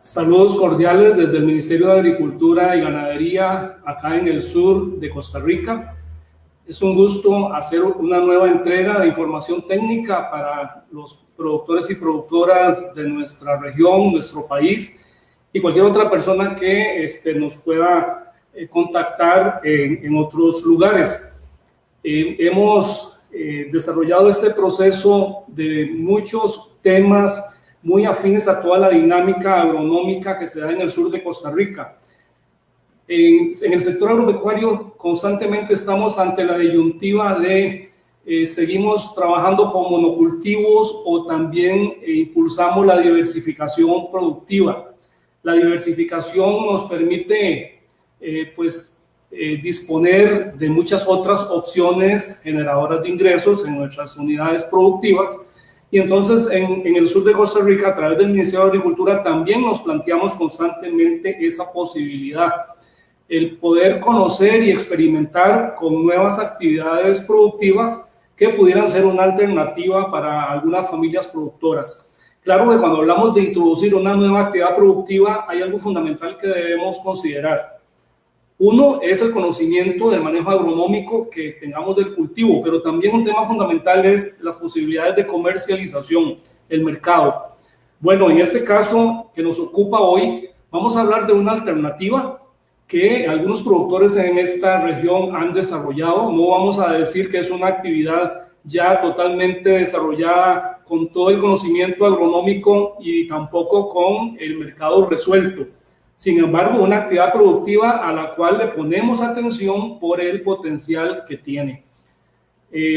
Saludos cordiales desde el Ministerio de Agricultura y Ganadería, acá en el sur de Costa Rica. Es un gusto hacer una nueva entrega de información técnica para los productores y productoras de nuestra región, nuestro país y cualquier otra persona que nos pueda contactar en otros lugares. Hemos desarrollado este proceso de muchos temas muy afines a toda la dinámica agronómica que se da en el sur de Costa Rica. En el sector agropecuario constantemente estamos ante la disyuntiva de seguimos trabajando con monocultivos o también impulsamos la diversificación productiva. La diversificación nos permite disponer de muchas otras opciones generadoras de ingresos en nuestras unidades productivas. Y entonces en el sur de Costa Rica, a través del Ministerio de Agricultura, también nos planteamos constantemente esa posibilidad, el poder conocer y experimentar con nuevas actividades productivas que pudieran ser una alternativa para algunas familias productoras. Claro que cuando hablamos de introducir una nueva actividad productiva, hay algo fundamental que debemos considerar. Uno es el conocimiento del manejo agronómico que tengamos del cultivo, pero también un tema fundamental es las posibilidades de comercialización, el mercado. Bueno, en este caso que nos ocupa hoy, vamos a hablar de una alternativa que algunos productores en esta región han desarrollado. No vamos a decir que es una actividad ya totalmente desarrollada con todo el conocimiento agronómico y tampoco con el mercado resuelto. Sin embargo, una actividad productiva a la cual le ponemos atención por el potencial que tiene.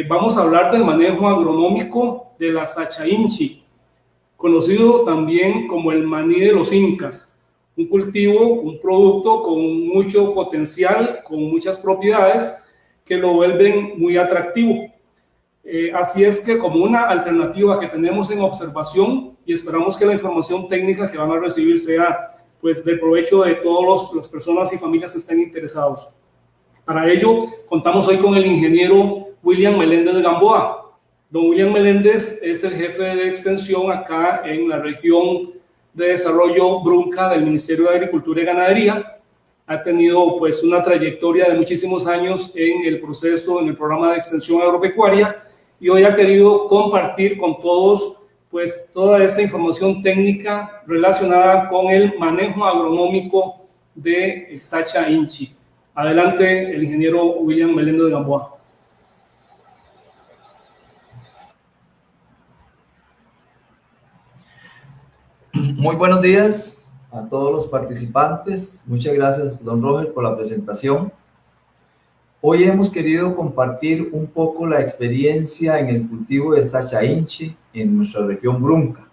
Vamos a hablar del manejo agronómico de la sacha inchi, conocido también como el maní de los incas. Un cultivo, un producto con mucho potencial, con muchas propiedades que lo vuelven muy atractivo. Así es que como una alternativa que tenemos en observación y esperamos que la información técnica que van a recibir sea de provecho de todas las personas y familias que estén interesados. Para ello, contamos hoy con el ingeniero William Meléndez de Gamboa. Don William Meléndez es el jefe de extensión acá en la región de desarrollo Brunca del Ministerio de Agricultura y Ganadería. Ha tenido una trayectoria de muchísimos años en el proceso, en el programa de extensión agropecuaria, y hoy ha querido compartir con todos toda esta información técnica relacionada con el manejo agronómico de sacha inchi. Adelante, el ingeniero William Meléndez de Gamboa. Muy buenos días a todos los participantes. Muchas gracias, don Roger, por la presentación. Hoy hemos querido compartir un poco la experiencia en el cultivo de sacha inchi en nuestra región Brunca.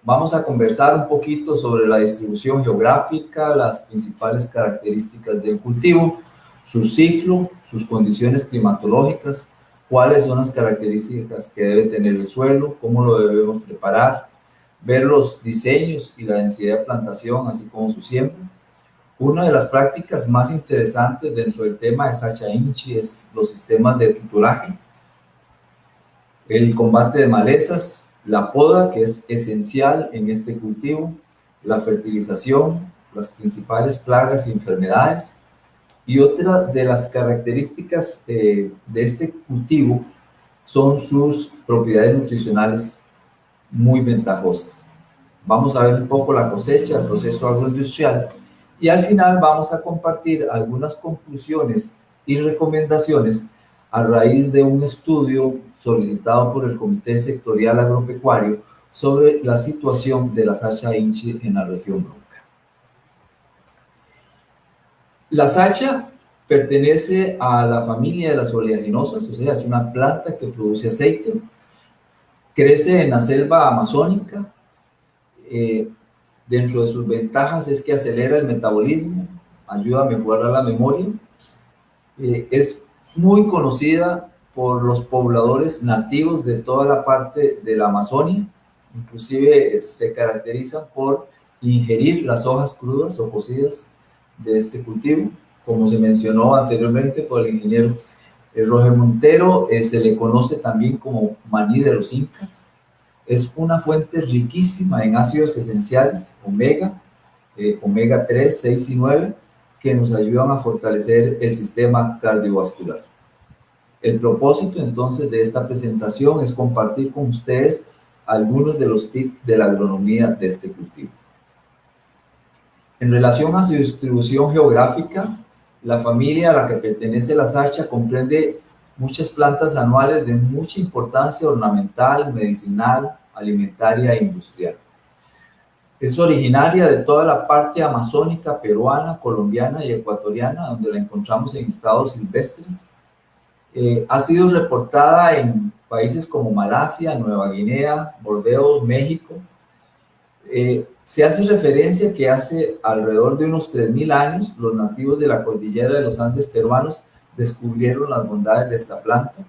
Vamos a conversar un poquito sobre la distribución geográfica, las principales características del cultivo, su ciclo, sus condiciones climatológicas, cuáles son las características que debe tener el suelo, cómo lo debemos preparar, ver los diseños y la densidad de plantación, así como su siembra. Una de las prácticas más interesantes dentro del tema de sacha inchi es los sistemas de tuturaje, el combate de malezas, la poda, que es esencial en este cultivo, la fertilización, las principales plagas y enfermedades. Y otra de las características de este cultivo son sus propiedades nutricionales muy ventajosas. Vamos a ver un poco la cosecha, el proceso agroindustrial, y al final vamos a compartir algunas conclusiones y recomendaciones a raíz de un estudio solicitado por el Comité Sectorial Agropecuario sobre la situación de la sacha inchi en la región Brunca. La sacha pertenece a la familia de las oleaginosas, o sea, es una planta que produce aceite, crece en la selva amazónica. Dentro de sus ventajas es que acelera el metabolismo, ayuda a mejorar la memoria, es muy conocida por los pobladores nativos de toda la parte de la Amazonia, inclusive se caracterizan por ingerir las hojas crudas o cocidas de este cultivo, como se mencionó anteriormente por el ingeniero Roger Montero. Se le conoce también como maní de los incas. Es una fuente riquísima en ácidos esenciales, omega 3, 6 y 9, que nos ayudan a fortalecer el sistema cardiovascular. El propósito entonces de esta presentación es compartir con ustedes algunos de los tips de la agronomía de este cultivo. En relación a su distribución geográfica, la familia a la que pertenece la sacha comprende muchas plantas anuales de mucha importancia ornamental, medicinal, alimentaria e industrial. Es originaria de toda la parte amazónica, peruana, colombiana y ecuatoriana, donde la encontramos en estados silvestres. Ha sido reportada en países como Malasia, Nueva Guinea, Bordeaux, México. Se hace referencia que hace alrededor de unos 3.000 años los nativos de la cordillera de los Andes peruanos descubrieron las bondades de esta planta.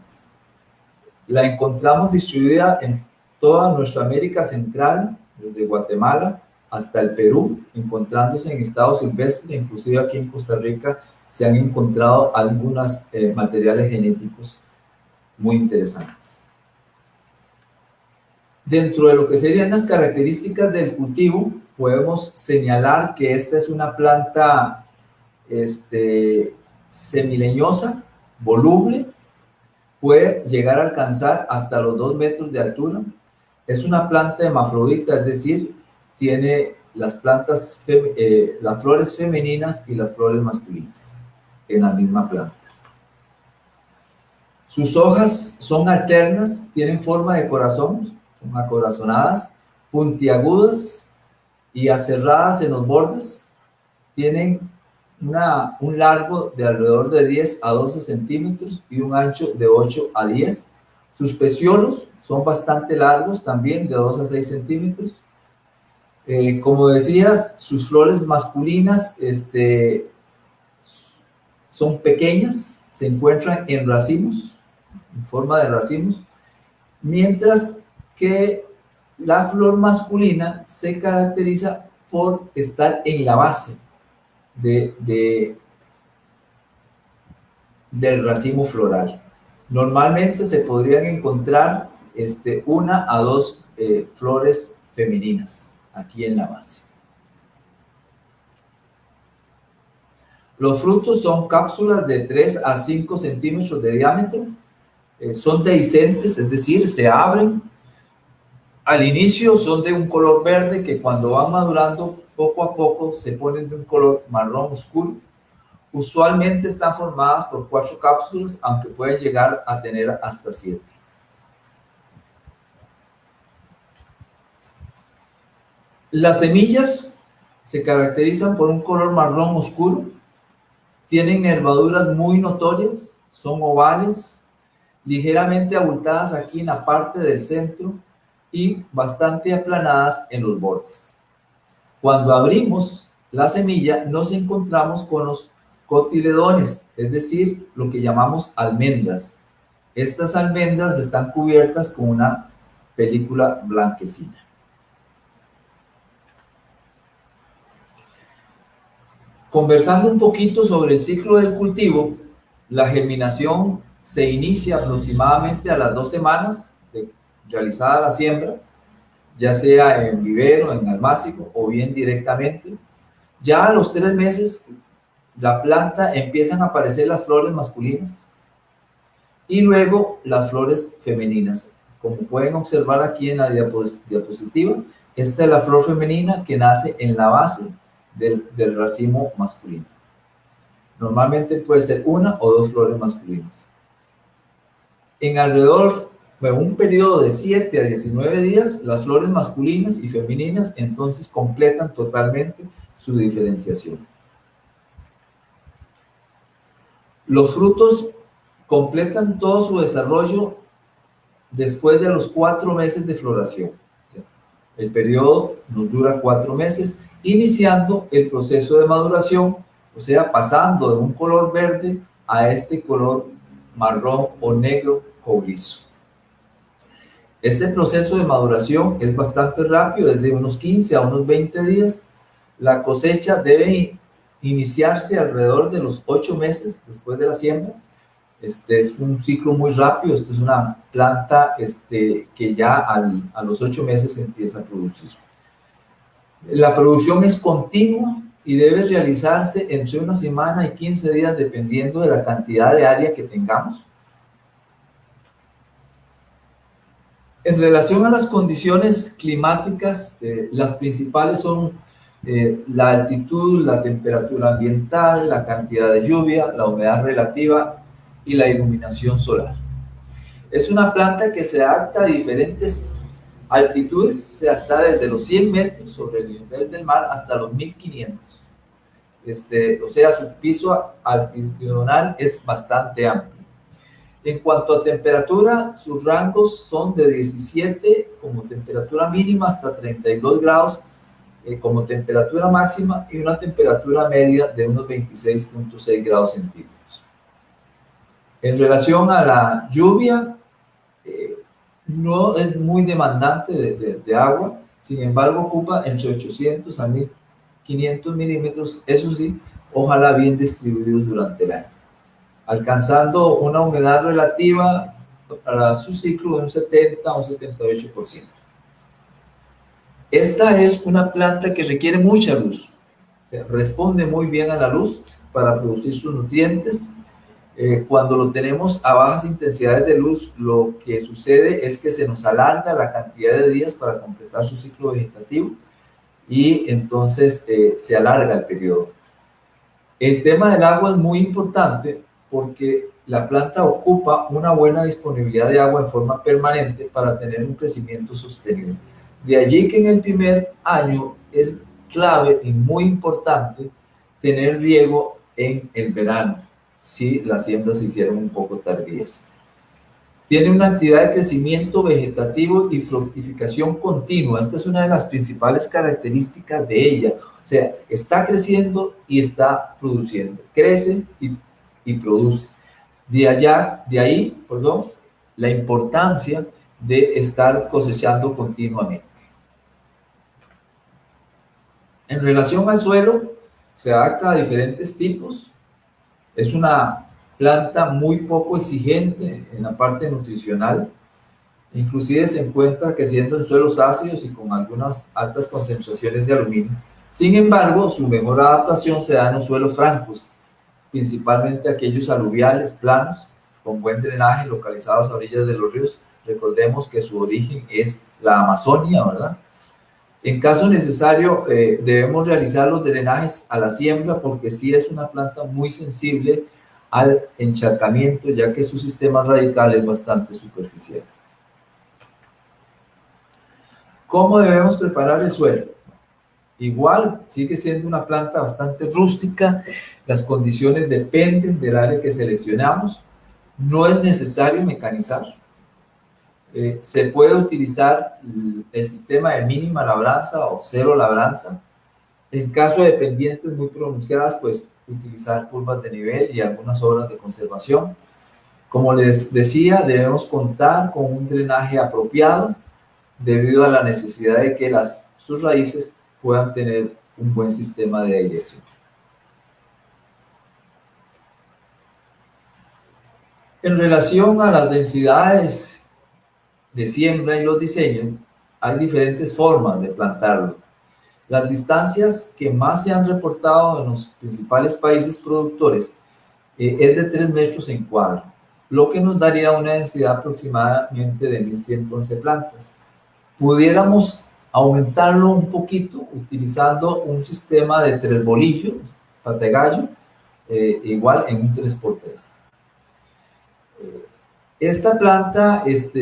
La encontramos distribuida en toda nuestra América Central, desde Guatemala hasta el Perú, encontrándose en estado silvestre. Inclusive aquí en Costa Rica se han encontrado algunos materiales genéticos muy interesantes. Dentro de lo que serían las características del cultivo, podemos señalar que esta es una planta semileñosa, voluble, puede llegar a alcanzar hasta los 2 metros de altura. Es una planta hermafrodita, es decir, tiene las flores femeninas y las flores masculinas en la misma planta. Sus hojas son alternas, tienen forma de corazón, son acorazonadas, puntiagudas y aserradas en los bordes. Tienen un largo de alrededor de 10 a 12 centímetros y un ancho de 8 a 10. Sus pecíolos son bastante largos también, de 2 a 6 centímetros. Como decía, sus flores masculinas son pequeñas, se encuentran en racimos, en forma de racimos, mientras que la flor masculina se caracteriza por estar en la base del racimo floral. Normalmente se podrían encontrar 1 a 2 flores femeninas aquí en la base. Los frutos son cápsulas de 3 a 5 centímetros de diámetro. Son dehiscentes, es decir, se abren. Al inicio son de un color verde que cuando van madurando poco a poco se ponen de un color marrón oscuro. Usualmente están formadas por 4 cápsulas, aunque pueden llegar a tener hasta 7. Las semillas se caracterizan por un color marrón oscuro, tienen nervaduras muy notorias, son ovales, ligeramente abultadas aquí en la parte del centro y bastante aplanadas en los bordes. Cuando abrimos la semilla nos encontramos con los cotiledones, es decir, lo que llamamos almendras. Estas almendras están cubiertas con una película blanquecina. Conversando un poquito sobre el ciclo del cultivo, la germinación se inicia aproximadamente a las 2 semanas de realizada la siembra, ya sea en vivero, en almácigo o bien directamente. Ya a los 3 meses la planta empiezan a aparecer las flores masculinas y luego las flores femeninas. Como pueden observar aquí en la diapositiva, esta es la flor femenina que nace en la base del racimo masculino. Normalmente puede ser 1 o 2 flores masculinas. En alrededor de un periodo de 7 a 19 días, las flores masculinas y femeninas entonces completan totalmente su diferenciación. Los frutos completan todo su desarrollo después de los 4 meses de floración. El periodo nos dura 4 meses, iniciando el proceso de maduración, o sea, pasando de un color verde a este color marrón o negro cobrizo. Este proceso de maduración es bastante rápido, es de unos 15 a unos 20 días. La cosecha debe iniciarse alrededor de los 8 meses después de la siembra. Este es un ciclo muy rápido. Esta es una planta que ya a los 8 meses empieza a producir. La producción es continua y debe realizarse entre una semana y 15 días dependiendo de la cantidad de área que tengamos. En relación a las condiciones climáticas, las principales son la altitud, la temperatura ambiental, la cantidad de lluvia, la humedad relativa y la iluminación solar. Es una planta que se adapta a diferentes altitudes, o sea, está desde los 100 metros sobre el nivel del mar hasta los 1500. O sea, su piso altitudinal es bastante amplio. En cuanto a temperatura, sus rangos son de 17 como temperatura mínima hasta 32 grados como temperatura máxima y una temperatura media de unos 26.6 grados centígrados. En relación a la lluvia, no es muy demandante de agua, sin embargo ocupa entre 800 a 1500 milímetros, eso sí, ojalá bien distribuidos durante el año, alcanzando una humedad relativa para su ciclo de un 70 a un 78%. Esta es una planta que requiere mucha luz, o sea, responde muy bien a la luz para producir sus nutrientes. Cuando lo tenemos a bajas intensidades de luz, lo que sucede es que se nos alarga la cantidad de días para completar su ciclo vegetativo y entonces se alarga el periodo. El tema del agua es muy importante porque la planta ocupa una buena disponibilidad de agua en forma permanente para tener un crecimiento sostenido. De allí que en el primer año es clave y muy importante tener riego en el verano, si las siembras se hicieron un poco tardías. Tiene una actividad de crecimiento vegetativo y fructificación continua. Esta es una de las principales características de ella. O sea, está creciendo y está produciendo. Crece y produce. De ahí, la importancia de estar cosechando continuamente. En relación al suelo, se adapta a diferentes tipos. Es una planta muy poco exigente en la parte nutricional. Inclusive se encuentra creciendo en suelos ácidos y con algunas altas concentraciones de aluminio. Sin embargo, su mejor adaptación se da en los suelos francos, principalmente aquellos aluviales, planos, con buen drenaje, localizados a orillas de los ríos. Recordemos que su origen es la Amazonia, ¿verdad? En caso necesario, debemos realizar los drenajes a la siembra porque sí es una planta muy sensible al encharcamiento, ya que su sistema radical es bastante superficial. ¿Cómo debemos preparar el suelo? Igual, sigue siendo una planta bastante rústica, las condiciones dependen del área que seleccionamos, no es necesario mecanizar. Se puede utilizar el sistema de mínima labranza o cero labranza. En caso de pendientes muy pronunciadas, pues utilizar curvas de nivel y algunas obras de conservación. Como les decía, debemos contar con un drenaje apropiado debido a la necesidad de que sus raíces puedan tener un buen sistema de aireación. En relación a las densidades de siembra y los diseños, hay diferentes formas de plantarlo. Las distancias que más se han reportado en los principales países productores es de 3 metros en cuadro, lo que nos daría una densidad aproximadamente de 1111 plantas. Pudiéramos aumentarlo un poquito utilizando un sistema de 3 bolillos, pata de gallo, igual en un 3x3. Esta planta, les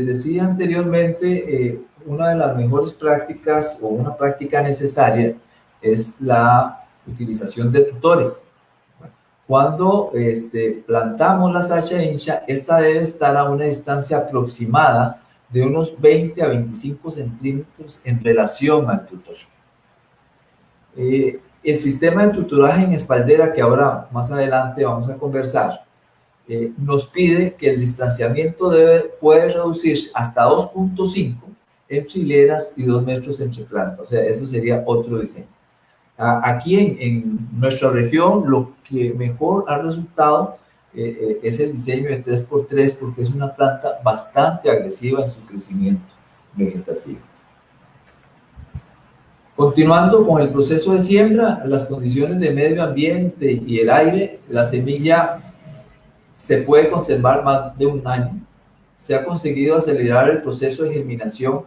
decía anteriormente, una de las mejores prácticas o una práctica necesaria es la utilización de tutores. Cuando plantamos la sacha hincha, esta debe estar a una distancia aproximada de unos 20 a 25 centímetros en relación al tutor. El sistema de tutoraje en espaldera, que ahora más adelante vamos a conversar, nos pide que el distanciamiento puede reducirse hasta 2.5 entre hileras y 2 metros entre plantas. O sea, eso sería otro diseño. Aquí en nuestra región, lo que mejor ha resultado es el diseño de 3x3 porque es una planta bastante agresiva en su crecimiento vegetativo. Continuando con el proceso de siembra, las condiciones de medio ambiente y el aire, la semilla se puede conservar más de un año. Se ha conseguido acelerar el proceso de germinación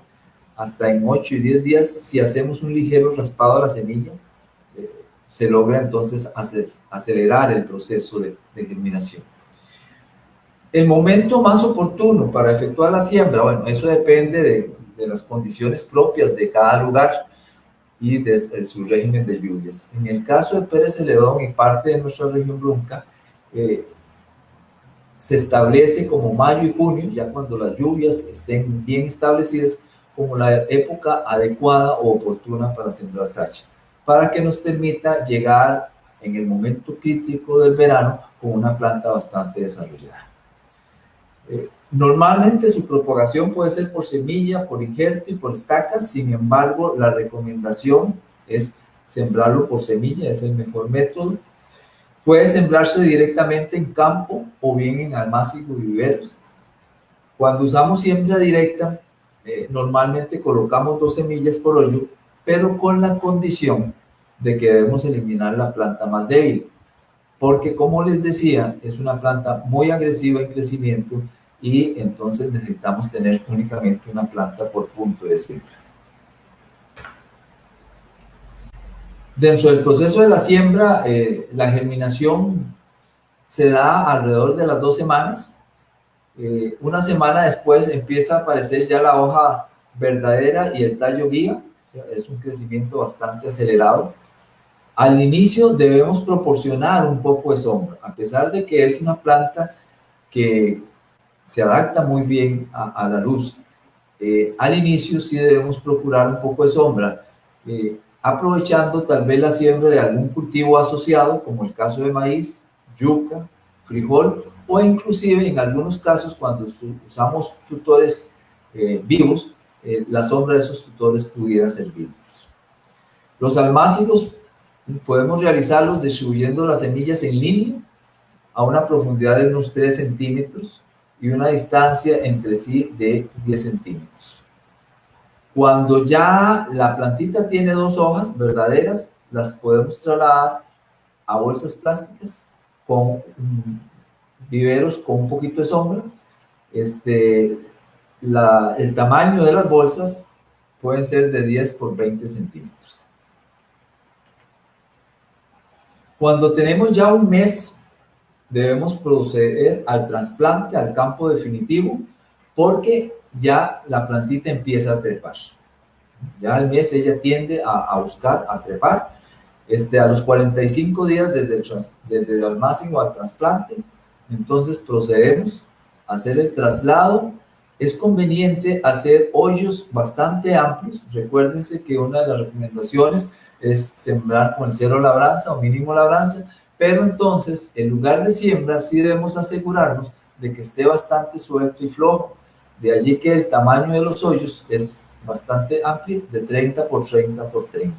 hasta en 8 y 10 días si hacemos un ligero raspado a la semilla. Se logra entonces acelerar el proceso de germinación. El momento más oportuno para efectuar la siembra, bueno, eso depende de las condiciones propias de cada lugar y de su régimen de lluvias. En el caso de Pérez Celedón y parte de nuestra región Brunca, se establece como mayo y junio, ya cuando las lluvias estén bien establecidas, como la época adecuada o oportuna para sembrar sacha, para que nos permita llegar en el momento crítico del verano con una planta bastante desarrollada. Normalmente su propagación puede ser por semilla, por injerto y por estacas. Sin embargo, la recomendación es sembrarlo por semilla, es el mejor método. Puede sembrarse directamente en campo o bien en almácigos y viveros. Cuando usamos siembra directa, normalmente colocamos 2 semillas por hoyo, pero con la condición de que debemos eliminar la planta más débil, porque como les decía, es una planta muy agresiva en crecimiento y entonces necesitamos tener únicamente una planta por punto de siembra. Dentro del proceso de la siembra, la germinación se da alrededor de las 2 semanas. Una semana después empieza a aparecer ya la hoja verdadera y el tallo guía. O sea, es un crecimiento bastante acelerado. Al inicio debemos proporcionar un poco de sombra, a pesar de que es una planta que se adapta muy bien a la luz. Al inicio sí debemos procurar un poco de sombra, aprovechando tal vez la siembra de algún cultivo asociado, como el caso de maíz, yuca, frijol, o inclusive en algunos casos cuando usamos tutores vivos, la sombra de esos tutores pudiera servirnos. Los almácigos podemos realizarlos distribuyendo las semillas en línea a una profundidad de unos 3 centímetros y una distancia entre sí de 10 centímetros. Cuando ya la plantita tiene 2 hojas verdaderas, las podemos trasladar a bolsas plásticas con viveros con un poquito de sombra. El tamaño de las bolsas pueden ser de 10 por 20 centímetros. Cuando tenemos ya un mes, debemos proceder al trasplante al campo definitivo porque ya la plantita empieza a trepar. Ya al mes ella tiende a buscar, a trepar. A los 45 días desde el almácigo al trasplante, entonces procedemos a hacer el traslado. Es conveniente hacer hoyos bastante amplios. Recuérdense que una de las recomendaciones es sembrar con el 0 labranza o mínimo labranza, pero entonces el lugar de siembra sí debemos asegurarnos de que esté bastante suelto y flojo. De allí que el tamaño de los hoyos es bastante amplio, de 30 por 30 por 30.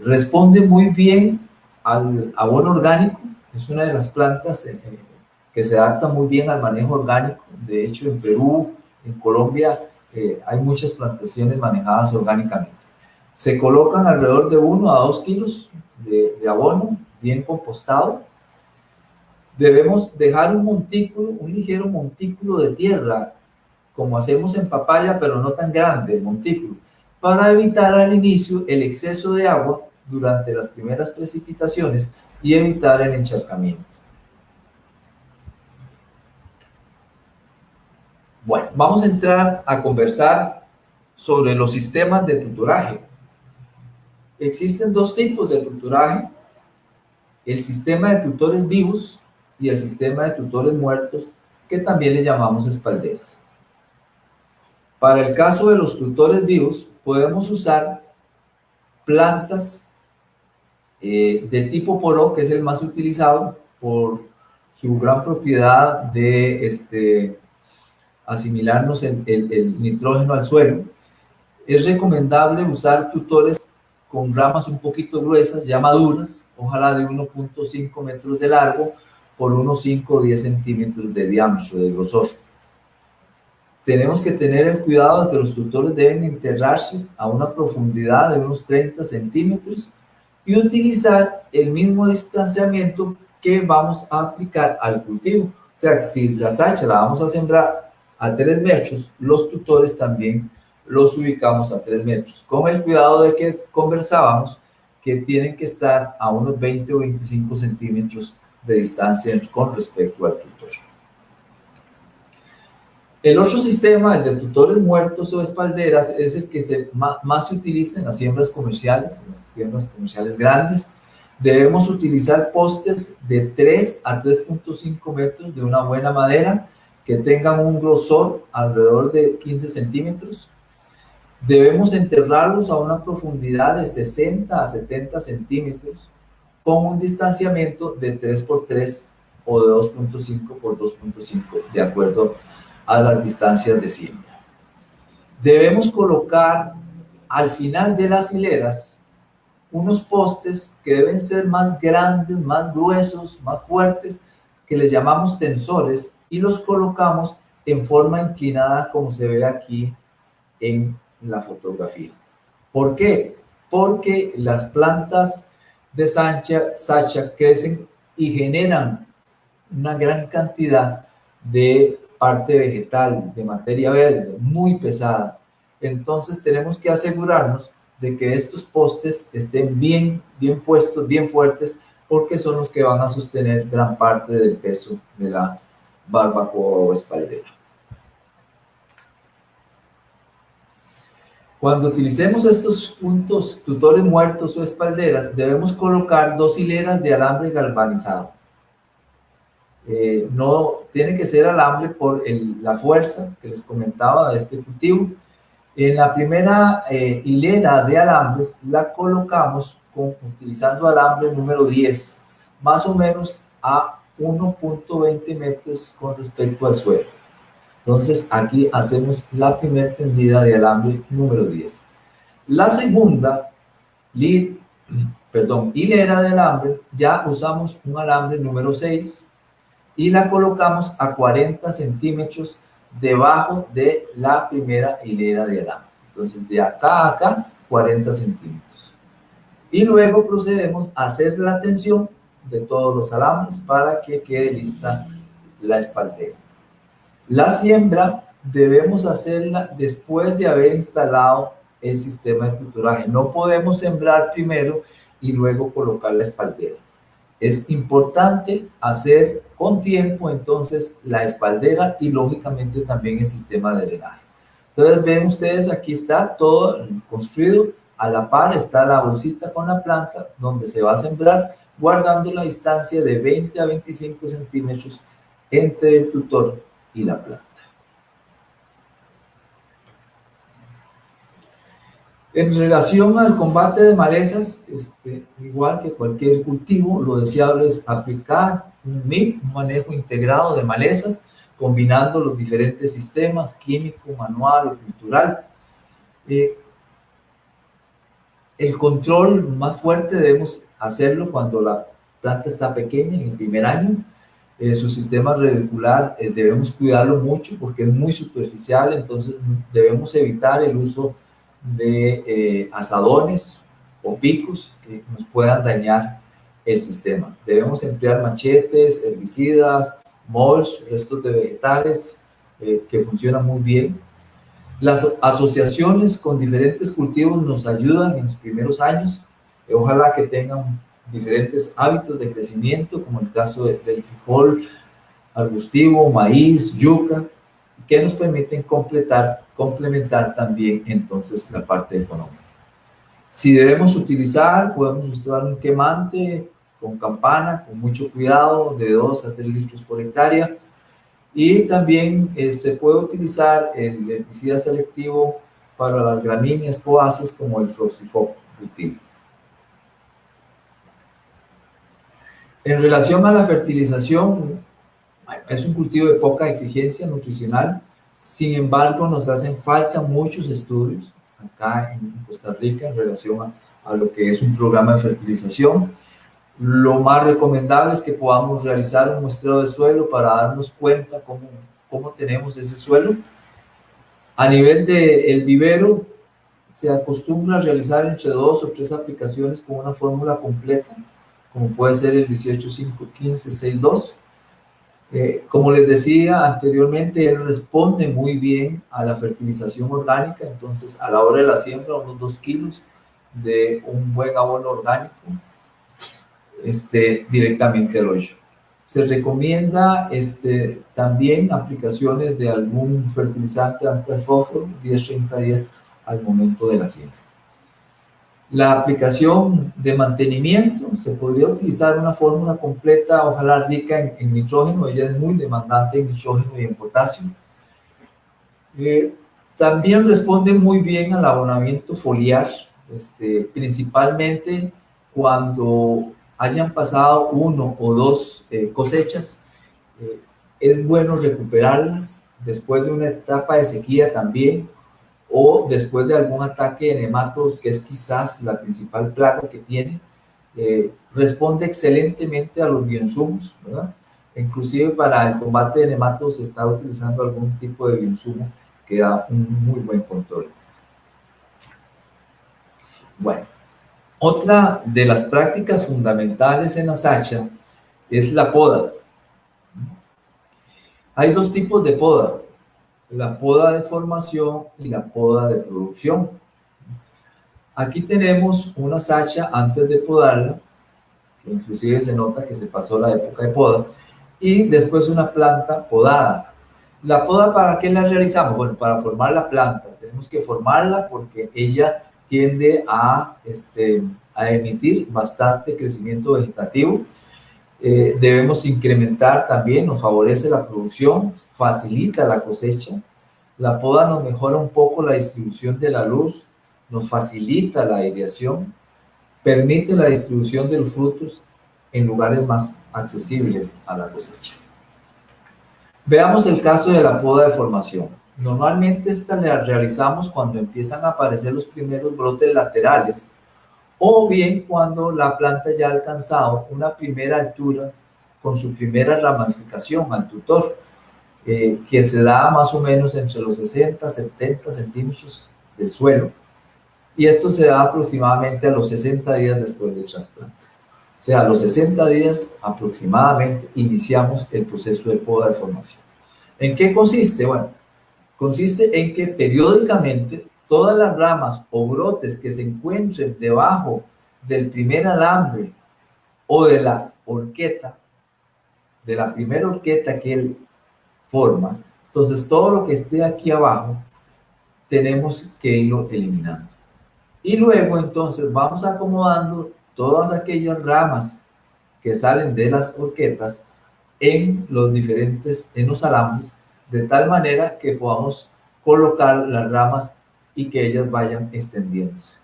Responde muy bien al abono orgánico. Es una de las plantas que se adapta muy bien al manejo orgánico. De hecho, en Perú, en Colombia, hay muchas plantaciones manejadas orgánicamente. Se colocan alrededor de 1 a 2 kilos de abono bien compostado. Debemos dejar un montículo, un ligero montículo de tierra, como hacemos en papaya, pero no tan grande el montículo, para evitar al inicio el exceso de agua durante las primeras precipitaciones y evitar el encharcamiento. Bueno, vamos a entrar a conversar sobre los sistemas de tutoraje. Existen 2 tipos de tutoraje: el sistema de tutores vivos y el sistema de tutores muertos, que también le llamamos espalderas. Para el caso de los tutores vivos, podemos usar plantas de tipo poró, que es el más utilizado por su gran propiedad de asimilarnos el nitrógeno al suelo. Es recomendable usar tutores con ramas un poquito gruesas, ya maduras, ojalá de 1.5 metros de largo, por unos 5 o 10 centímetros de diámetro, de grosor. Tenemos que tener el cuidado de que los tutores deben enterrarse a una profundidad de unos 30 centímetros y utilizar el mismo distanciamiento que vamos a aplicar al cultivo. O sea, si la sacha la vamos a sembrar a 3 metros, los tutores también los ubicamos a 3 metros, con el cuidado de que conversábamos que tienen que estar a unos 20 o 25 centímetros de distancia con respecto al tutor. El otro sistema, el de tutores muertos o espalderas, es el que más se utiliza en las siembras comerciales grandes. Debemos utilizar postes de 3 a 3.5 metros de una buena madera que tengan un grosor alrededor de 15 centímetros. Debemos enterrarlos a una profundidad de 60 a 70 centímetros con un distanciamiento de 3 por 3 o de 2.5 por 2.5, de acuerdo a las distancias de siembra. Debemos colocar al final de las hileras unos postes que deben ser más grandes, más gruesos, más fuertes, que les llamamos tensores, y los colocamos en forma inclinada como se ve aquí en la fotografía. ¿Por qué? Porque las plantas de sacha crecen y generan una gran cantidad de parte vegetal, de materia verde, muy pesada. Entonces tenemos que asegurarnos de que estos postes estén bien puestos, bien fuertes, porque son los que van a sostener gran parte del peso de la barbacoa o espaldera. Cuando utilicemos estos puntos, tutores muertos o espalderas, debemos colocar 2 hileras de alambre galvanizado. No tiene que ser alambre por la fuerza que les comentaba de este cultivo. En la primera hilera de alambres la colocamos utilizando alambre número 10, más o menos a 1.20 metros con respecto al suelo. Entonces aquí hacemos la primera tendida de alambre número 10. La segunda hilera de alambre, ya usamos un alambre número 6 y la colocamos a 40 centímetros debajo de la primera hilera de alambre. Entonces de acá a acá 40 centímetros. Y luego procedemos a hacer la tensión de todos los alambres para que quede lista la espaldera. La siembra debemos hacerla después de haber instalado el sistema de tuturaje. No podemos sembrar primero y luego colocar la espaldera. Es importante hacer con tiempo entonces la espaldera y lógicamente también el sistema de drenaje. Entonces ven ustedes, aquí está todo construido, a la par está la bolsita con la planta donde se va a sembrar, guardando la distancia de 20 a 25 centímetros entre el tutor y la planta. En relación al combate de malezas, igual que cualquier cultivo, lo deseable es aplicar un MIP, un manejo integrado de malezas, combinando los diferentes sistemas, químico, manual o cultural. El control más fuerte debemos hacerlo cuando la planta está pequeña, en el primer año. Su sistema radicular debemos cuidarlo mucho porque es muy superficial, entonces debemos evitar el uso de asadones o picos que nos puedan dañar el sistema. Debemos emplear machetes, herbicidas, mulch, restos de vegetales que funcionan muy bien. Las asociaciones con diferentes cultivos nos ayudan en los primeros años. Ojalá que tengan diferentes hábitos de crecimiento, como el caso del frijol arbustivo, maíz, yuca, que nos permiten complementar también entonces la parte económica. Si debemos utilizar, podemos usar un quemante con campana, con mucho cuidado, de 2 a 3 litros por hectárea. Y también se puede utilizar el herbicida selectivo para las gramíneas poáceas como el Froxifop Rutil. En relación a la fertilización, es un cultivo de poca exigencia nutricional, sin embargo nos hacen falta muchos estudios acá en Costa Rica en relación a lo que es un programa de fertilización. Lo más recomendable es que podamos realizar un muestreo de suelo para darnos cuenta cómo tenemos ese suelo. A nivel del vivero, se acostumbra a realizar entre 2 o 3 aplicaciones con una fórmula completa, como puede ser el 18-5-15-6-2. Como les decía anteriormente, él responde muy bien a la fertilización orgánica, entonces a la hora de la siembra, unos 2 kilos de un buen abono orgánico directamente al hoyo. Se recomienda también aplicaciones de algún fertilizante antifósforo 10-30 días al momento de la siembra. La aplicación de mantenimiento, se podría utilizar una fórmula completa, ojalá rica en nitrógeno, ella es muy demandante en nitrógeno y en potasio. También responde muy bien al abonamiento foliar, principalmente cuando hayan pasado 1 o 2 cosechas. Es bueno recuperarlas después de una etapa de sequía también, o después de algún ataque de nematodos, que es quizás la principal plaga que tiene. Responde excelentemente a los bioinsumos, ¿verdad? Inclusive para el combate de nematodos se está utilizando algún tipo de bioinsumo que da un muy buen control. Bueno, otra de las prácticas fundamentales en la sacha es la poda. Hay 2 tipos de poda: la poda de formación y la poda de producción. Aquí tenemos una sacha antes de podarla, que inclusive se nota que se pasó la época de poda, y después una planta podada. ¿La poda para qué la realizamos? Bueno, para formar la planta. Tenemos que formarla porque ella tiende a emitir bastante crecimiento vegetativo. Debemos incrementar también, nos favorece la producción, facilita la cosecha. La poda nos mejora un poco la distribución de la luz, nos facilita la aireación, permite la distribución de los frutos en lugares más accesibles a la cosecha. Veamos el caso de la poda de formación. Normalmente esta la realizamos cuando empiezan a aparecer los primeros brotes laterales, o bien cuando la planta ya ha alcanzado una primera altura con su primera ramificación al tutor, que se da más o menos entre los 60-70 centímetros del suelo. Y esto se da aproximadamente a los 60 días después del trasplante. O sea, a los 60 días aproximadamente iniciamos el proceso de poda de formación. ¿En qué consiste? Bueno, consiste en que periódicamente todas las ramas o brotes que se encuentren debajo del primer alambre o de la horqueta, de la primera horqueta que él forma, entonces todo lo que esté aquí abajo tenemos que irlo eliminando. Y luego entonces vamos acomodando todas aquellas ramas que salen de las horquetas en los alambres, de tal manera que podamos colocar las ramas y que ellas vayan extendiéndose.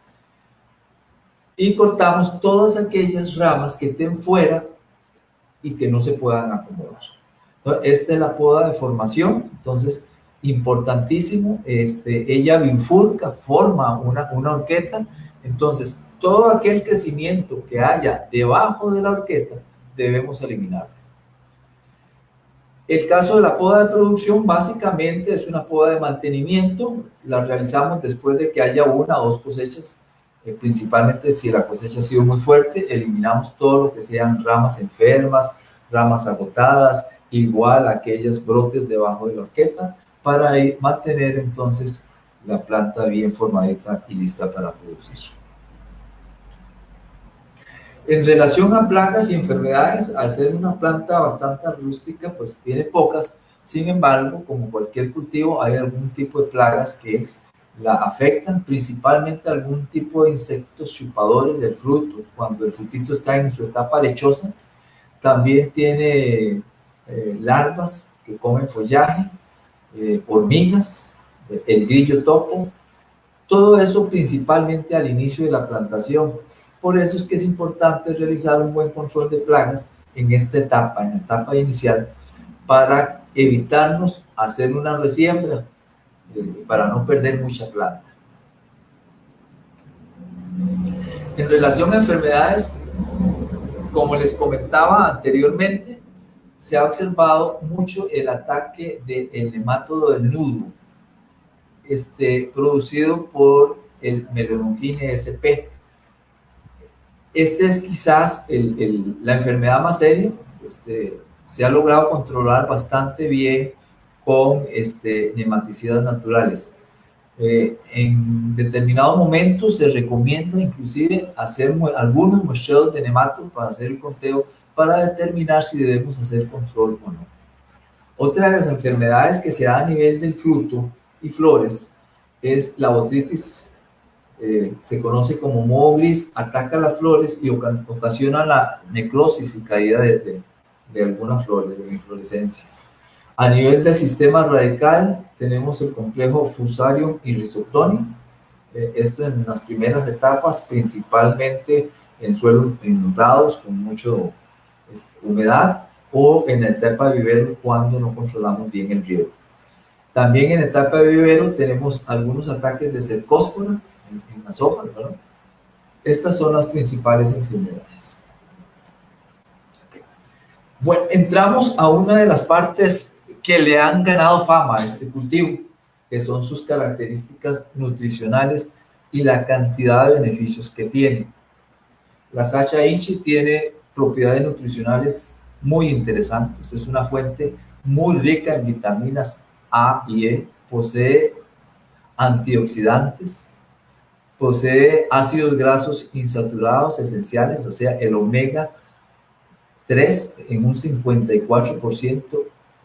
Y cortamos todas aquellas ramas que estén fuera y que no se puedan acomodar. Entonces, esta es la poda de formación. Entonces, importantísimo, ella bifurca, forma una horqueta. Entonces, todo aquel crecimiento que haya debajo de la horqueta debemos eliminarlo. El caso de la poda de producción básicamente es una poda de mantenimiento. La realizamos después de que haya 1 o 2 cosechas. Principalmente si la cosecha ha sido muy fuerte, eliminamos todo lo que sean ramas enfermas, ramas agotadas, igual aquellos brotes debajo de la horqueta, para mantener entonces la planta bien formadita y lista para producir. En relación a plagas y enfermedades, al ser una planta bastante rústica, pues tiene pocas. Sin embargo, como cualquier cultivo, hay algún tipo de plagas que la afectan, principalmente algún tipo de insectos chupadores del fruto, cuando el frutito está en su etapa lechosa. También tiene larvas que comen follaje, hormigas, el grillo topo, todo eso principalmente al inicio de la plantación. Por eso es que es importante realizar un buen control de plagas en esta etapa, en la etapa inicial, para evitarnos hacer una resiembra, para no perder mucha planta. En relación a enfermedades, Como les comentaba anteriormente, se ha observado mucho el ataque del nemátodo del nudo, producido por el Melodongine sp. Este es quizás la enfermedad más seria. Se ha logrado controlar bastante bien con nematicidas naturales. En determinados momentos se recomienda inclusive hacer algunos muestreos de nematos para hacer el conteo, para determinar si debemos hacer control o no. Otra de las enfermedades que se da a nivel del fruto y flores es la botritis. Se conoce como moho gris, ataca las flores y ocasiona la necrosis y caída de algunas flores, de la inflorescencia. A nivel del sistema radical tenemos el complejo Fusarium y Rhizoctonium. Esto en las primeras etapas, principalmente en suelos inundados con mucha humedad, o en la etapa de vivero cuando no controlamos bien el riego. También en etapa de vivero tenemos algunos ataques de cercóspora en las hojas, ¿verdad? Estas son las principales enfermedades. Okay. Bueno, entramos a una de las partes que le han ganado fama a este cultivo, que son sus características nutricionales y la cantidad de beneficios que tiene. La Sacha Inchi tiene propiedades nutricionales muy interesantes. Es una fuente muy rica en vitaminas A y E, posee antioxidantes, posee ácidos grasos insaturados esenciales, o sea, el omega 3 en un 54%,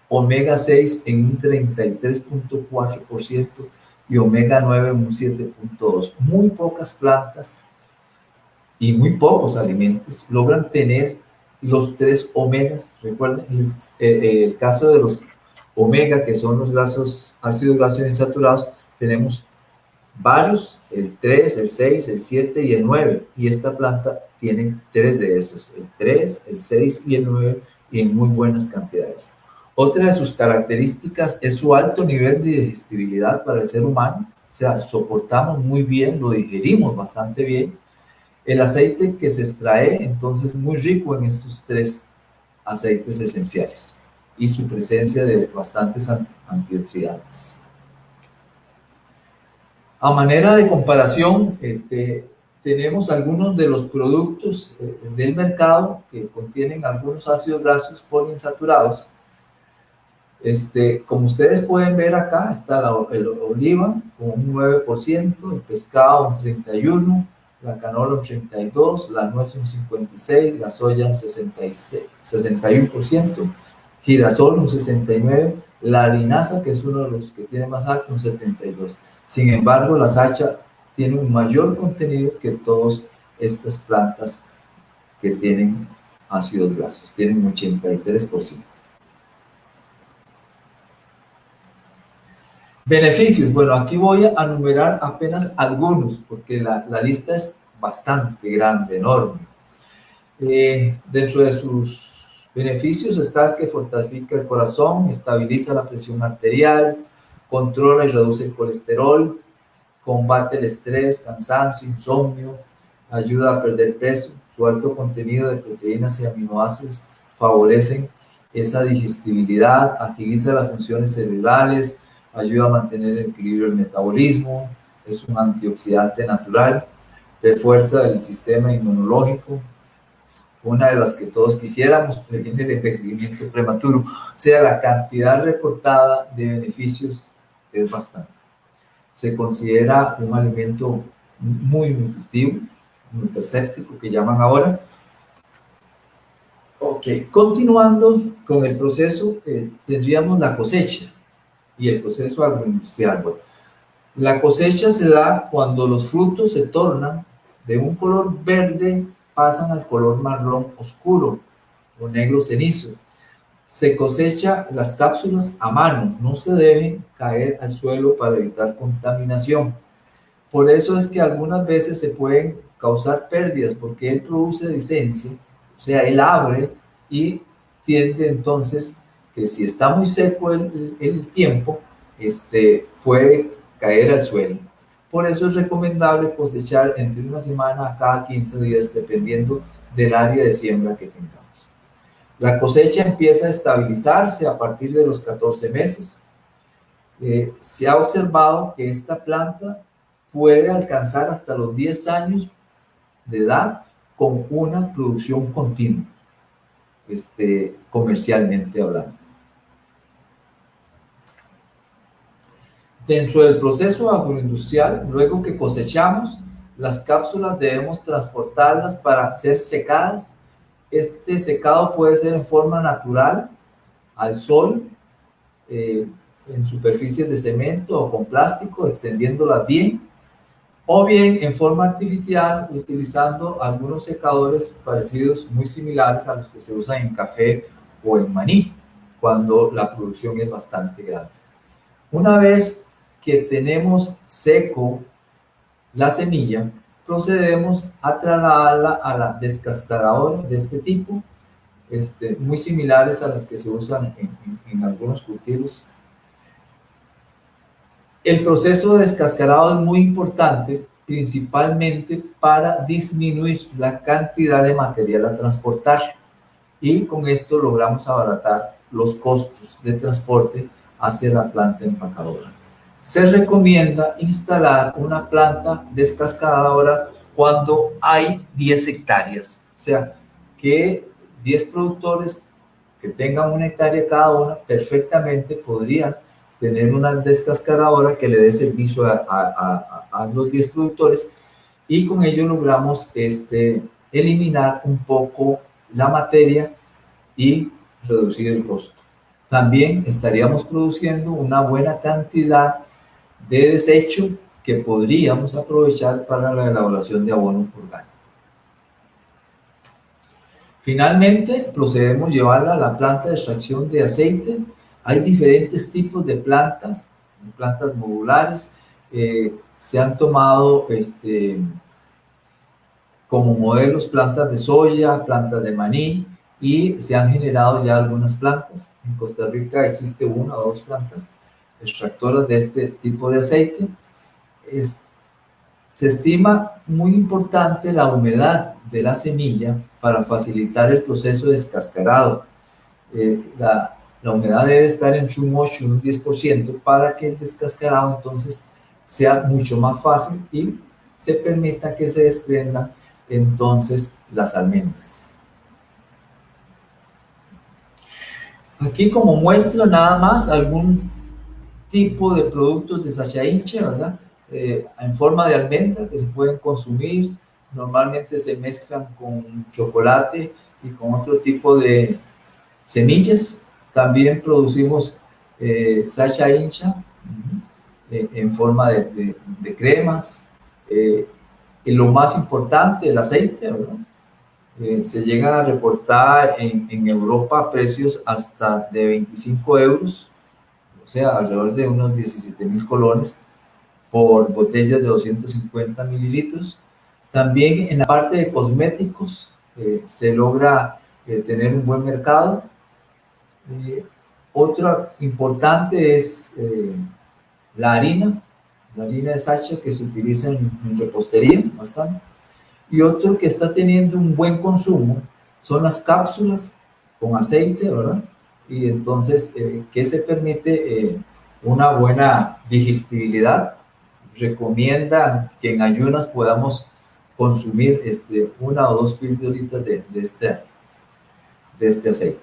omega 6 en un 33.4% y omega 9 en un 7.2%. Muy pocas plantas y muy pocos alimentos logran tener los 3 omegas. Recuerden el caso de los omega, que son los ácidos grasos insaturados, tenemos varios, el 3, el 6, el 7 y el 9, y esta planta tiene 3 de esos, el 3, el 6 y el 9, y en muy buenas cantidades. Otra de sus características es su alto nivel de digestibilidad para el ser humano, o sea, soportamos muy bien, lo digerimos bastante bien. El aceite que se extrae, entonces, muy rico en estos 3 aceites esenciales y su presencia de bastantes antioxidantes. A manera de comparación, tenemos algunos de los productos del mercado que contienen algunos ácidos grasos poliinsaturados. Como ustedes pueden ver acá, está el oliva con un 9%, el pescado un 31%, la canola un 32%, la nuez un 56%, la soya un 61%, girasol un 69%, la linaza, que es uno de los que tiene más alto, un 72%. Sin embargo, la Sacha tiene un mayor contenido que todas estas plantas que tienen ácidos grasos, tienen un 83%. Beneficios, bueno, aquí voy a enumerar apenas algunos, porque la lista es bastante grande, enorme. Dentro de sus beneficios está que fortifica el corazón, estabiliza la presión arterial, controla y reduce el colesterol, combate el estrés, cansancio, insomnio, ayuda a perder peso. Su alto contenido de proteínas y aminoácidos favorecen esa digestibilidad, agiliza las funciones cerebrales, ayuda a mantener el equilibrio del metabolismo, es un antioxidante natural, refuerza el sistema inmunológico, una de las que todos quisiéramos, previene el envejecimiento prematuro. O sea, la cantidad reportada de beneficios es bastante. Se considera un alimento muy nutritivo, nutracéptico que llaman ahora. Ok, continuando con el proceso, tendríamos la cosecha y el proceso agroindustrial. Bueno, la cosecha se da cuando los frutos se tornan de un color verde, pasan al color marrón oscuro o negro cenizo. Se cosecha las cápsulas a mano, no se deben caer al suelo para evitar contaminación. Por eso es que algunas veces se pueden causar pérdidas, porque él produce dehiscencia, o sea, él abre y tiende entonces que si está muy seco el tiempo, puede caer al suelo. Por eso es recomendable cosechar entre una semana a cada 15 días, dependiendo del área de siembra que tengamos. La cosecha empieza a estabilizarse a partir de los 14 meses. Se ha observado que esta planta puede alcanzar hasta los 10 años de edad con una producción continua, comercialmente hablando. Dentro del proceso agroindustrial, luego que cosechamos, las cápsulas debemos transportarlas para ser secadas. Este secado puede ser en forma natural, al sol, en superficies de cemento o con plástico, extendiéndolas bien, o bien en forma artificial, utilizando algunos secadores parecidos, muy similares a los que se usan en café o en maní, cuando la producción es bastante grande. Una vez que tenemos seco la semilla, procedemos a trasladarla a la descascaradora de este tipo, muy similares a las que se usan en algunos cultivos. El proceso de descascarado es muy importante, principalmente para disminuir la cantidad de material a transportar, y con esto logramos abaratar los costos de transporte hacia la planta empacadora. Se recomienda instalar una planta descascaradora cuando hay 10 hectáreas, o sea, que 10 productores que tengan 1 hectárea cada una perfectamente podrían tener una descascaradora que le dé servicio a los 10 productores, y con ello logramos eliminar un poco la materia y reducir el costo. También estaríamos produciendo una buena cantidad de desecho que podríamos aprovechar para la elaboración de abono orgánico. Finalmente, procedemos a llevarla a la planta de extracción de aceite. Hay diferentes tipos de plantas modulares. Se han tomado como modelos plantas de soya, plantas de maní, y se han generado ya algunas plantas. En Costa Rica existe 1 o 2 plantas extractoras de este tipo de aceite. Se estima muy importante la humedad de la semilla para facilitar el proceso de descascarado. La humedad debe estar entre un 8 y un 10% para que el descascarado entonces sea mucho más fácil y se permita que se desprendan entonces las almendras. Aquí como muestra nada más algún tipo de productos de Sacha Incha, ¿verdad? En forma de almendra que se pueden consumir. Normalmente se mezclan con chocolate y con otro tipo de semillas. También producimos Sacha Incha en forma de cremas. Y lo más importante, el aceite, ¿verdad? Se llegan a reportar en Europa precios hasta de 25 euros, o sea, alrededor de unos 17.000 colones por botellas de 250 mililitros. También en la parte de cosméticos se logra tener un buen mercado. Otra importante es la harina de Sacha, que se utiliza en repostería bastante. Y otro que está teniendo un buen consumo son las cápsulas con aceite, ¿verdad? Y entonces, que se permite una buena digestibilidad. Recomiendan que en ayunas podamos consumir 1 o 2 pildoritas de este aceite.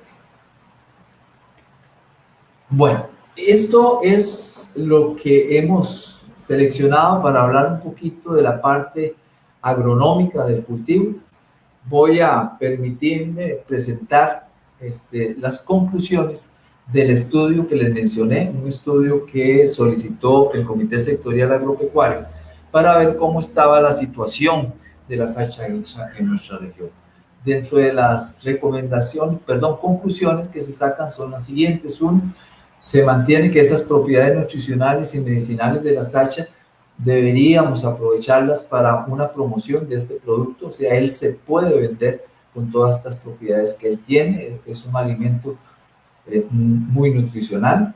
Bueno, esto es lo que hemos seleccionado para hablar un poquito de la parte agronómica del cultivo. Voy a permitirme presentar las conclusiones del estudio que les mencioné, un estudio que solicitó el Comité Sectorial Agropecuario para ver cómo estaba la situación de la Sacha Incha en nuestra región. Dentro de las conclusiones que se sacan son las siguientes. Uno, se mantiene que esas propiedades nutricionales y medicinales de la Sacha deberíamos aprovecharlas para una promoción de este producto. O sea, él se puede vender con todas estas propiedades que él tiene. Es un alimento muy nutricional.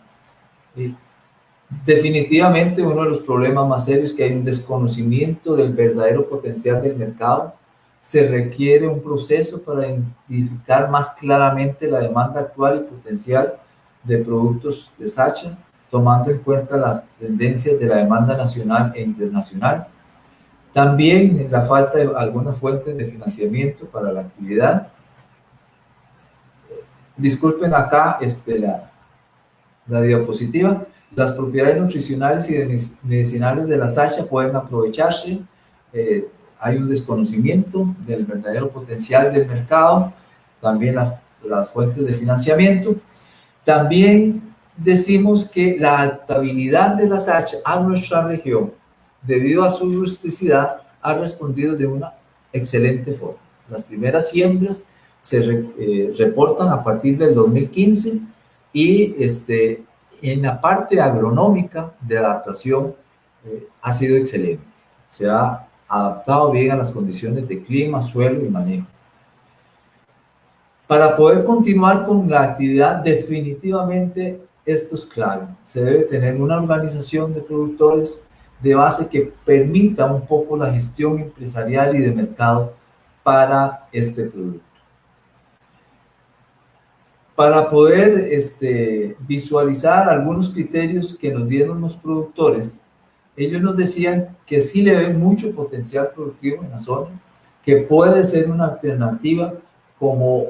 Definitivamente uno de los problemas más serios es que hay un desconocimiento del verdadero potencial del mercado. Se requiere un proceso para identificar más claramente la demanda actual y potencial de productos de Sacha, tomando en cuenta las tendencias de la demanda nacional e internacional. También la falta de algunas fuentes de financiamiento para la actividad. Disculpen acá la diapositiva. Las propiedades nutricionales y medicinales de la Sacha pueden aprovecharse. Hay un desconocimiento del verdadero potencial del mercado, también las fuentes de financiamiento. También decimos que la adaptabilidad de la Sacha a nuestra región, debido a su rusticidad, ha respondido de una excelente forma. Las primeras siembras se reportan a partir del 2015 y en la parte agronómica de adaptación ha sido excelente. Se ha adaptado bien a las condiciones de clima, suelo y manejo. Para poder continuar con la actividad, definitivamente esto es clave. Se debe tener una organización de productores de base que permita un poco la gestión empresarial y de mercado para este producto. Para poder visualizar algunos criterios que nos dieron los productores, ellos nos decían que sí le ven mucho potencial productivo en la zona, que puede ser una alternativa como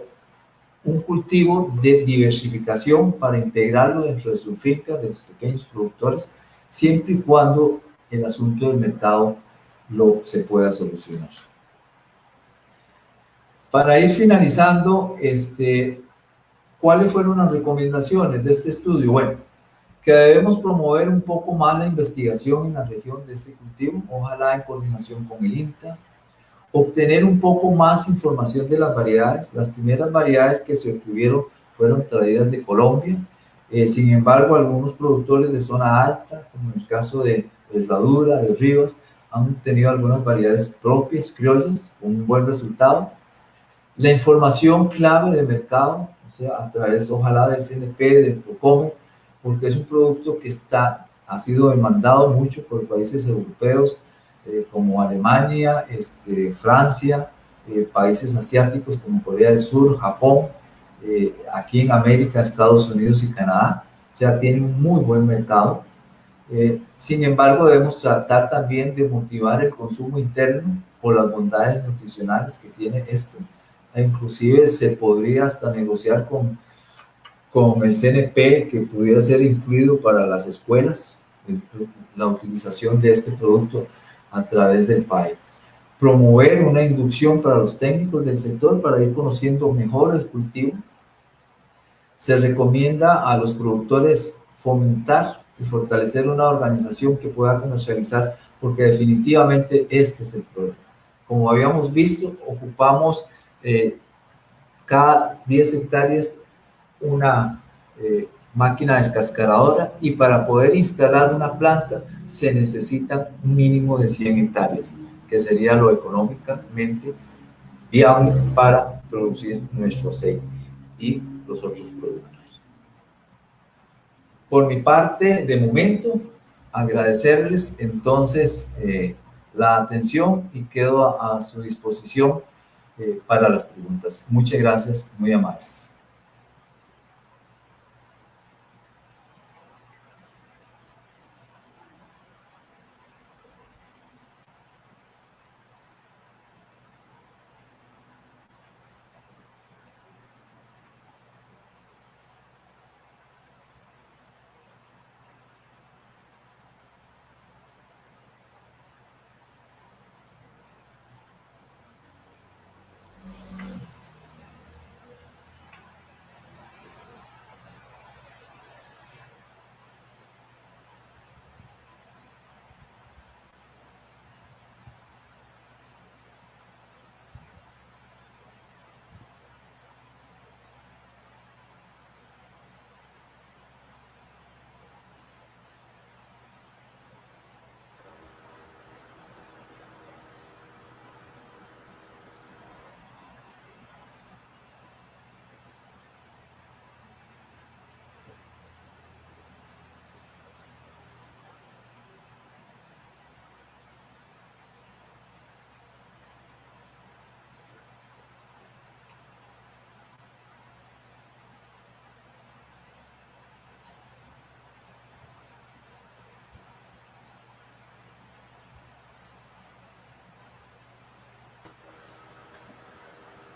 un cultivo de diversificación para integrarlo dentro de su finca de los pequeños productores, siempre y cuando el asunto del mercado se pueda solucionar. Para ir finalizando, ¿cuáles fueron las recomendaciones de este estudio? Bueno, que debemos promover un poco más la investigación en la región de este cultivo, ojalá en coordinación con el INTA, obtener un poco más información de las variedades. Las primeras variedades que se obtuvieron fueron traídas de Colombia. Sin embargo, algunos productores de zona alta, como en el caso de Herradura, de Rivas, han tenido algunas variedades propias, criollas, con un buen resultado. La información clave de mercado, o sea, a través, ojalá, del CNP, del Procomer, porque es un producto que ha sido demandado mucho por países europeos, como Alemania, Francia, países asiáticos como Corea del Sur, Japón, aquí en América, Estados Unidos y Canadá. O sea, tiene un muy buen mercado. Sin embargo, debemos tratar también de motivar el consumo interno por las bondades nutricionales que tiene esto. E inclusive se podría hasta negociar con el CNP que pudiera ser incluido para las escuelas la utilización de este producto a través del PAE. Promover una inducción para los técnicos del sector para ir conociendo mejor el cultivo. Se recomienda a los productores fomentar y fortalecer una organización que pueda comercializar, porque definitivamente este es el problema. Como habíamos visto, ocupamos cada 10 hectáreas una máquina descascaradora, y para poder instalar una planta se necesita un mínimo de 100 hectáreas, que sería lo económicamente viable para producir nuestro aceite y los otros productos. Por mi parte, de momento, agradecerles entonces la atención y quedo a su disposición para las preguntas. Muchas gracias, muy amables.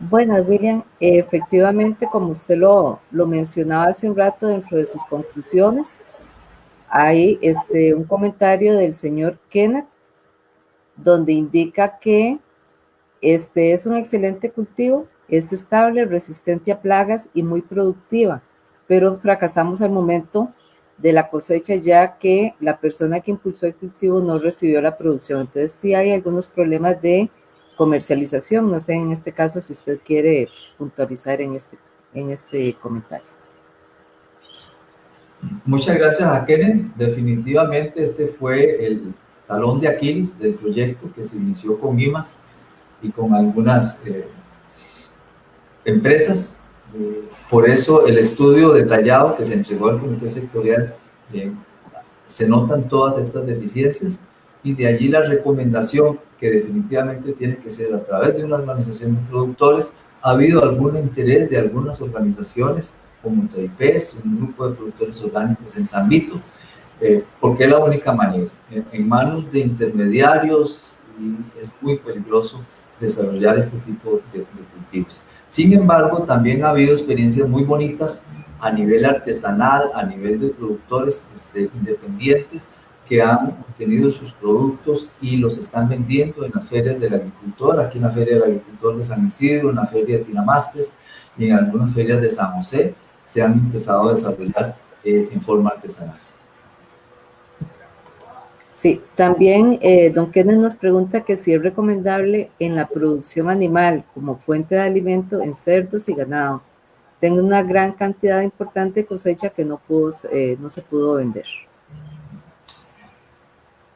Buenas, William. Efectivamente, como usted lo mencionaba hace un rato dentro de sus conclusiones, hay un comentario del señor Kenneth donde indica que este es un excelente cultivo, es estable, resistente a plagas y muy productiva, pero fracasamos al momento de la cosecha ya que la persona que impulsó el cultivo no recibió la producción. Entonces sí hay algunos problemas de comercialización. No sé en este caso si usted quiere puntualizar en este comentario. Muchas gracias a Kenneth. Definitivamente este fue el talón de Aquiles del proyecto que se inició con IMAS y con algunas empresas. Por eso el estudio detallado que se entregó al comité sectorial, se notan todas estas deficiencias y de allí la recomendación que definitivamente tiene que ser a través de una organización de productores. Ha habido algún interés de algunas organizaciones como TAIPES, un grupo de productores orgánicos en San Vito, porque es la única manera. En manos de intermediarios es muy peligroso desarrollar este tipo de cultivos. Sin embargo, también ha habido experiencias muy bonitas a nivel artesanal, a nivel de productores independientes que han obtenido sus productos y los están vendiendo en las ferias del agricultor, aquí en la Feria del Agricultor de San Isidro, en la Feria de Tinamastes y en algunas ferias de San José se han empezado a desarrollar en forma artesanal. Sí, también don Kenneth nos pregunta que si es recomendable en la producción animal como fuente de alimento en cerdos y ganado. Tengo una gran cantidad importante de cosecha que no se pudo vender.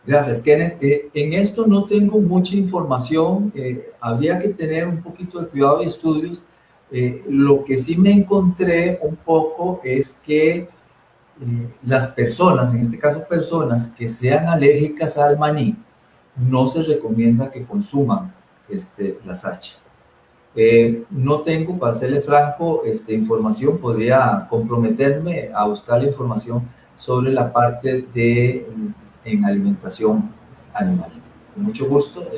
Gracias, Kenneth. En esto no tengo mucha información. Habría que tener un poquito de cuidado y estudios. Lo que sí me encontré un poco es que las personas, en este caso personas que sean alérgicas al maní, no se recomienda que consuman la sacha. No tengo, para serle franco, información. Podría comprometerme a buscar la información sobre la parte de en alimentación animal. Con mucho gusto,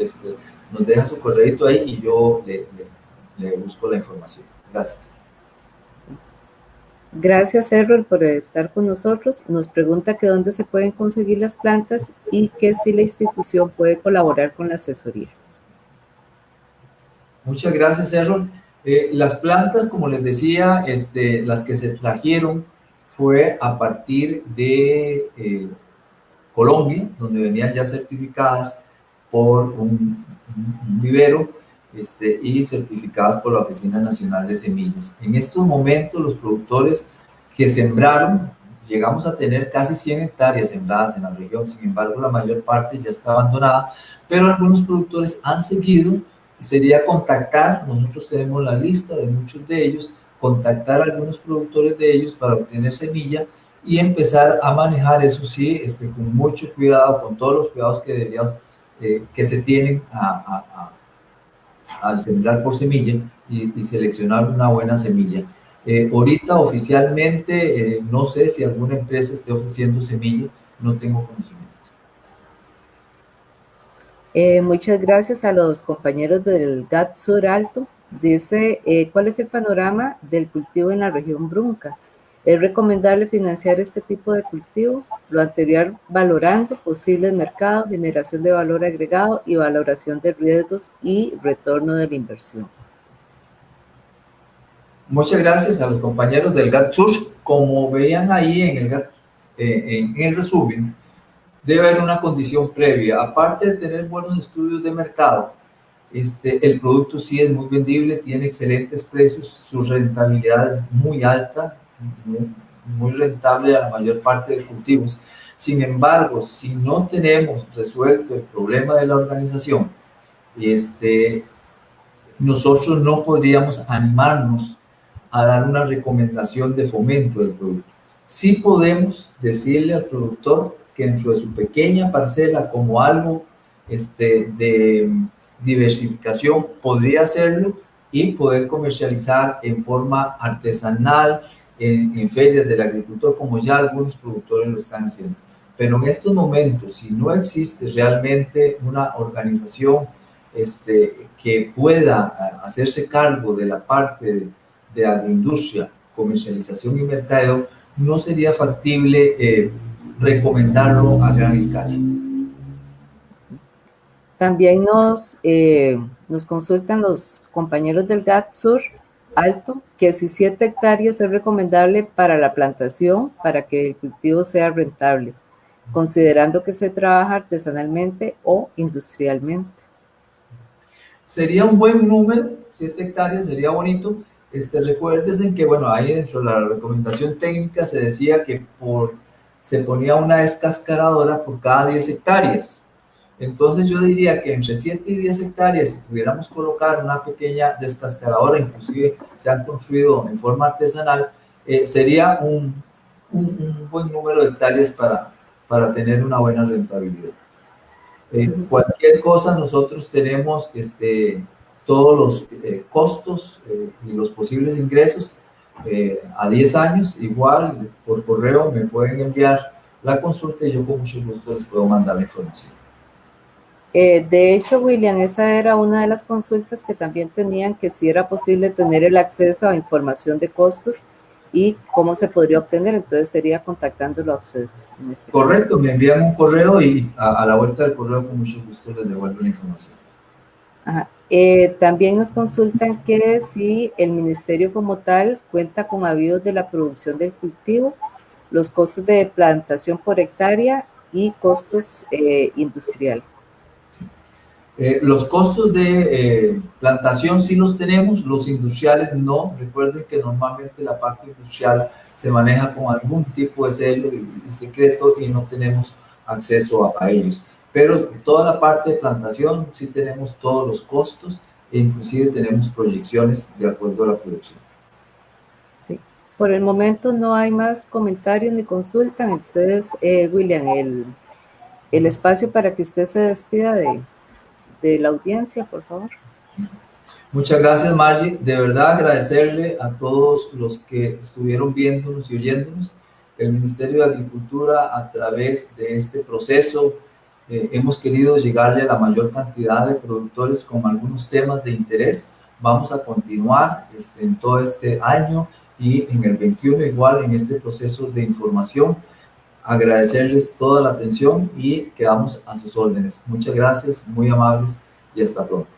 nos deja su correo ahí y yo le busco la información. Gracias. Gracias, Errol, por estar con nosotros. Nos pregunta que dónde se pueden conseguir las plantas y que si la institución puede colaborar con la asesoría. Muchas gracias, Errol. Las plantas, como les decía, las que se trajeron fue a partir de Colombia, donde venían ya certificadas por un vivero y certificadas por la Oficina Nacional de Semillas. En estos momentos, los productores que sembraron, llegamos a tener casi 100 hectáreas sembradas en la región. Sin embargo, la mayor parte ya está abandonada, pero algunos productores han seguido. Sería contactar, nosotros tenemos la lista de muchos de ellos, contactar a algunos productores de ellos para obtener semilla y empezar a manejar eso sí, con mucho cuidado, con todos los cuidados que deberíamos, que se tienen al sembrar por semilla y seleccionar una buena semilla. Ahorita oficialmente no sé si alguna empresa esté ofreciendo semilla, no tengo conocimiento. Muchas gracias a los compañeros del GAT Sur Alto. Dice, ¿cuál es el panorama del cultivo en la región Brunca? ¿Es recomendable financiar este tipo de cultivo? Lo anterior valorando posibles mercados, generación de valor agregado y valoración de riesgos y retorno de la inversión. Muchas gracias a los compañeros del GAT Sur. Como veían ahí en el GAT, en el resumen, debe haber una condición previa. Aparte de tener buenos estudios de mercado, el producto sí es muy vendible, tiene excelentes precios, su rentabilidad es muy alta, muy rentable a la mayor parte de cultivos. Sin embargo, si no tenemos resuelto el problema de la organización, nosotros no podríamos animarnos a dar una recomendación de fomento del producto. Sí podemos decirle al productor que dentro de su pequeña parcela, como algo de diversificación, podría hacerlo y poder comercializar en forma artesanal, en ferias del agricultor, como ya algunos productores lo están haciendo. Pero en estos momentos, si no existe realmente una organización que pueda hacerse cargo de la parte de agroindustria, comercialización y mercadeo, no sería factible recomendarlo a gran escala. También nos consultan los compañeros del GAT Sur Alto que si 7 hectáreas es recomendable para la plantación para que el cultivo sea rentable, considerando que se trabaja artesanalmente o industrialmente. Sería un buen número, 7 hectáreas sería bonito. Recuérdense que, bueno, ahí dentro de la recomendación técnica se decía que se ponía una descascaradora por cada 10 hectáreas. Entonces yo diría que entre 7 y 10 hectáreas, si pudiéramos colocar una pequeña descascaradora, inclusive se han construido en forma artesanal, sería un buen número de hectáreas para tener una buena rentabilidad. Cualquier cosa, nosotros tenemos todos los costos y los posibles ingresos a 10 años. Igual por correo me pueden enviar la consulta y yo con mucho gusto les puedo mandar la información. De hecho, William, esa era una de las consultas que también tenían, que si era posible tener el acceso a información de costos y cómo se podría obtener. Entonces sería contactándolo a ustedes. Correcto, me envían un correo y a la vuelta del correo con mucho gusto les devuelvo la información. Ajá. También nos consultan que si el ministerio como tal cuenta con avíos de la producción del cultivo, los costos de plantación por hectárea y costos industrial. Los costos de plantación sí los tenemos, los industriales no. Recuerden que normalmente la parte industrial se maneja con algún tipo de sello y secreto y no tenemos acceso a ellos. Pero toda la parte de plantación sí tenemos todos los costos e inclusive tenemos proyecciones de acuerdo a la producción. Sí, por el momento no hay más comentarios ni consultas. Entonces, William, el espacio para que usted se despida de la audiencia, por favor. Muchas gracias, Margie. De verdad agradecerle a todos los que estuvieron viéndonos y oyéndonos. El Ministerio de Agricultura, a través de este proceso, hemos querido llegarle a la mayor cantidad de productores con algunos temas de interés. Vamos a continuar en todo este año y en el 21 igual en este proceso de información. Agradecerles toda la atención y quedamos a sus órdenes. Muchas gracias, muy amables y hasta pronto.